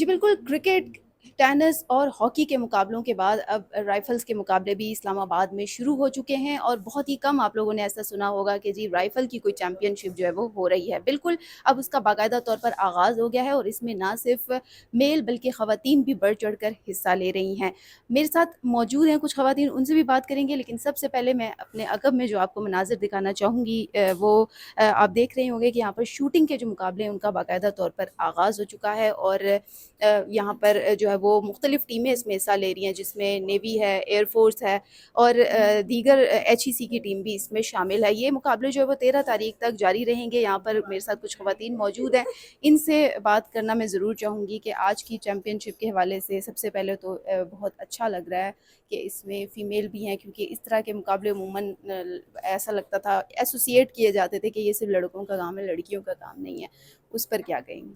जी बिल्कुल, cricket, tennis और hockey के मुकाबलों के बाद अब राइफ़ल्स के मुकाबले भी इस्लामाबाद में शुरू हो चुके हैं और बहुत ही कम आप लोगों ने ऐसा सुना होगा कि जी राइफ़ल की कोई चैम्पियनशिप जो है वो हो रही है। बिल्कुल, अब उसका बाकायदा तौर पर आगाज़ हो गया है और इसमें ना सिर्फ़ मेल बल्कि ख़वातीन भी बढ़-चढ़ कर हिस्सा ले रही हैं। मेरे साथ मौजूद हैं कुछ ख़वातीन, उनसे भी बात करेंगे, लेकिन सबसे पहले मैं अपने अक़ब में जो आपको मनाज़िर दिखाना चाहूँगी आप देख रहे होंगे कि यहाँ पर शूटिंग के जो मुकाबले हैं उनका बाकायदा तौर पर आगाज़ हो चुका है और यहाँ पर जो है वो मुख्तलिफ़ टीमें इसमें हिस्सा ले रही हैं, जिसमें नेवी है, एयर फ़ोर्स है और दीगर एचईसी की टीम भी इसमें शामिल है। ये मुकाबले जो है वो 13 तारीख तक जारी रहेंगे। यहाँ पर मेरे साथ कुछ ख़वातीन मौजूद हैं, इनसे बात करना मैं ज़रूर चाहूँगी कि आज की चैम्पियनशिप के हवाले से सबसे पहले तो बहुत अच्छा लग रहा है कि इसमें फ़ीमेल भी हैं, क्योंकि इस तरह के मुकाबले अमूमन ऐसा लगता था, एसोसिएट किए जाते थे कि ये सिर्फ़ लड़कों का काम है, लड़कियों का काम नहीं है। उस पर क्या कहेंगी?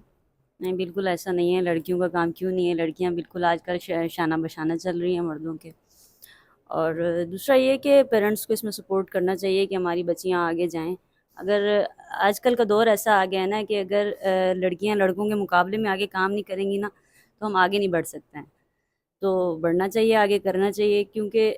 नहीं, बिल्कुल ऐसा नहीं है। लड़कियों का काम क्यों नहीं है? लड़कियां बिल्कुल आजकल शाना बशाना चल रही हैं मर्दों के। और दूसरा ये कि पेरेंट्स को इसमें सपोर्ट करना चाहिए कि हमारी बच्चियां आगे जाएं। अगर आजकल का दौर ऐसा आ गया है ना कि अगर लड़कियां लड़कों के मुकाबले में आगे काम नहीं करेंगी ना, तो हम आगे नहीं बढ़ सकते हैं। तो बढ़ना चाहिए, आगे करना चाहिए, क्योंकि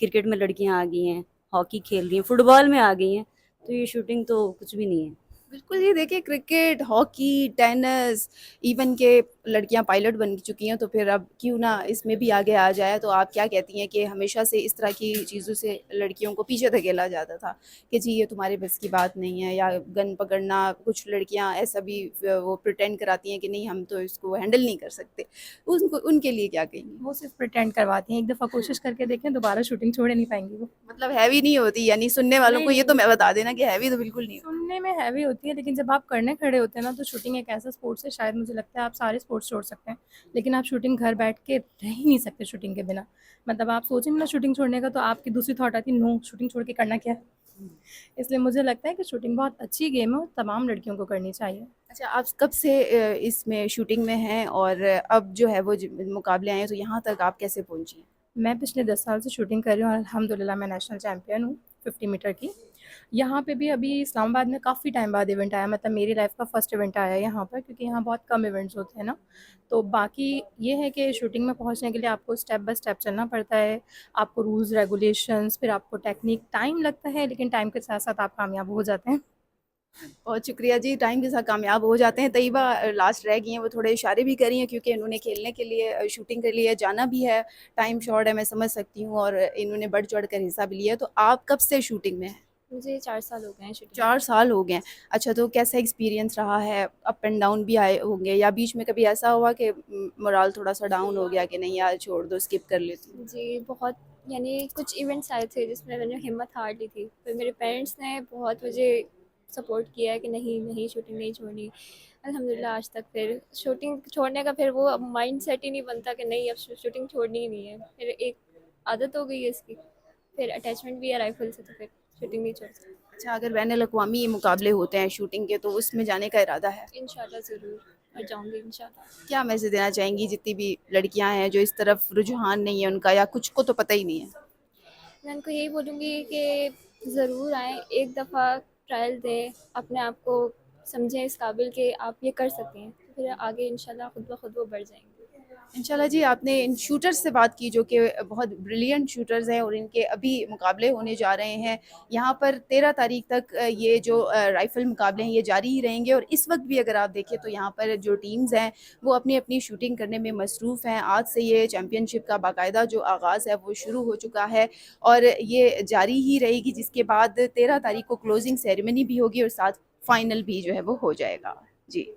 क्रिकेट में लड़कियां आ गई हैं, हॉकी खेल रही हैं, फुटबॉल में आ गई हैं, तो ये शूटिंग तो कुछ भी नहीं है। बिल्कुल, ये देखिए क्रिकेट, हॉकी, टेनिस, इवन के लड़कियां पायलट बन चुकी हैं, तो फिर अब क्यों ना इसमें भी आगे आ जाए। तो आप क्या कहती हैं कि हमेशा से इस तरह की चीज़ों से लड़कियों को पीछे धकेला जाता था कि जी ये तुम्हारे बस की बात नहीं है, या गन पकड़ना, कुछ लड़कियां ऐसा भी वो प्रिटेंड कराती हैं कि नहीं हम तो इसको हैंडल नहीं कर सकते, उनको उनके लिए क्या कहेंगी? वो सिर्फ प्रिटेंड करवाती हैं, एक दफ़ा कोशिश करके देखें, दोबारा शूटिंग छोड़ ही नहीं पाएँगी वो। मतलब हैवी नहीं होती, यानी सुनने वालों नहीं, को ये नहीं, तो नहीं। मैं बता देना कि हैवी तो बिल्कुल नहीं होती। सुनने में हैवी होती है, लेकिन जब आप करने खड़े होते हैं ना, तो शूटिंग एक ऐसा स्पोर्ट्स है, शायद मुझे लगता है आप सारे स्पोर्ट्स छोड़ सकते हैं, लेकिन आप शूटिंग घर बैठ के रह ही नहीं सकते शूटिंग के बिना। मतलब आप सोचेंगे ना शूटिंग छोड़ने का, तो आपकी दूसरी थॉट आती है, नो शूटिंग छोड़ के करना क्या है? इसलिए मुझे लगता है कि शूटिंग बहुत अच्छी गेम है और तमाम लड़कियों को करनी चाहिए। अच्छा, आप कब से इसमें शूटिंग में हैं और अब जो है वो मुकाबले आए हैं, तो यहाँ तक आप कैसे पहुँची हैं? मैं पिछले 10 साल से शूटिंग कर रही हूँ और अल्हम्दुलिल्लाह मैं नेशनल चैम्पियन हूँ 50 मीटर की। यहाँ पे भी अभी इस्लामाबाद में काफ़ी टाइम बाद इवेंट आया, मतलब मेरी लाइफ़ का फर्स्ट इवेंट आया है यहाँ पर, क्योंकि यहाँ बहुत कम इवेंट्स होते हैं ना। तो बाकी ये है कि शूटिंग में पहुँचने के लिए आपको स्टेप बाय स्टेप चलना पड़ता है। आपको रूल्स रेगुलेशंस, फिर आपको टेक्निक, टाइम लगता है, लेकिन टाइम के साथ-साथ आप कामयाब हो जाते हैं। बहुत शुक्रिया जी, टाइम के साथ कामयाब हो जाते हैं। तैयबा लास्ट रह गई हैं, वो थोड़े इशारे भी कर रही हैं क्योंकि इन्होंने खेलने के लिए शूटिंग के लिए जाना भी है, टाइम शॉर्ट है, मैं समझ सकती हूँ और इन्होंने बढ़-चढ़ कर हिस्सा भी लिया है। तो आप कब से शूटिंग में हैं? मुझे 4 साल हो गए हैं शूटिंग 4 करते हुए। साल हो गए हैं। अच्छा, तो कैसा एक्सपीरियंस रहा है? अप एंड डाउन भी आए होंगे, या बीच में कभी ऐसा हुआ कि मोरल थोड़ा-सा डाउन हो गया कि नहीं यार छोड़ दो, स्किप कर लेती हूँ? जी, बहुत यानी कुछ इवेंट्स आए थे जिसमें मैंने हिम्मत हार ली थी। फिर मेरे पेरेंट्स ने बहुत मुझे सपोर्ट किया है कि नहीं, नहीं शूटिंग नहीं छोड़नी। अल्हम्दुलिल्लाह आज तक फिर शूटिंग छोड़ने का फिर वो माइंडसेट ही नहीं बनता कि नहीं अब शूटिंग छोड़नी ही नहीं है। फिर एक आदत हो गई है इसकी, फिर अटैचमेंट भी है राइफ़ल से, तो फिर शूटिंग नहीं छोड़ सकते। अच्छा, अगर बैनुल-अक़वामी मुकाबले होते हैं शूटिंग के, तो उसमें जाने का इरादा है? इंशाल्लाह ज़रूर, और जाऊँगी इंशाल्लाह। क्या मैसेज देना चाहेंगी जितनी भी लड़कियां हैं जो इस तरफ रुझान नहीं है उनका, या कुछ को तो पता ही नहीं है? मैं उनको यही बोलूँगी कि ज़रूर आएँ, एक दफ़ा ट्रायल दें, अपने आप को समझें इस काबिल कि आप ये कर सकती हैं, फिर आगे इंशाल्लाह खुद ब खुद वो बढ़ जाएँगी। इंशाल्लाह जी, आपने इन शूटर्स से बात की जो कि बहुत ब्रिलियंट शूटर्स हैं और इनके अभी मुकाबले होने जा रहे हैं। यहाँ पर 13 तारीख तक ये जो राइफ़ल मुकाबले हैं ये जारी ही रहेंगे और इस वक्त भी अगर आप देखें तो यहाँ पर जो टीम्स हैं वो अपनी-अपनी शूटिंग करने में मसरूफ़ हैं। आज से ये चैम्पियनशिप का बाकायदा जो आगाज़ है वो शुरू हो चुका है और ये जारी ही रहेगी, जिसके बाद 13 तारीख को क्लोजिंग सेरेमनी भी होगी और साथ फाइनल भी जो है वो हो जाएगा। जी।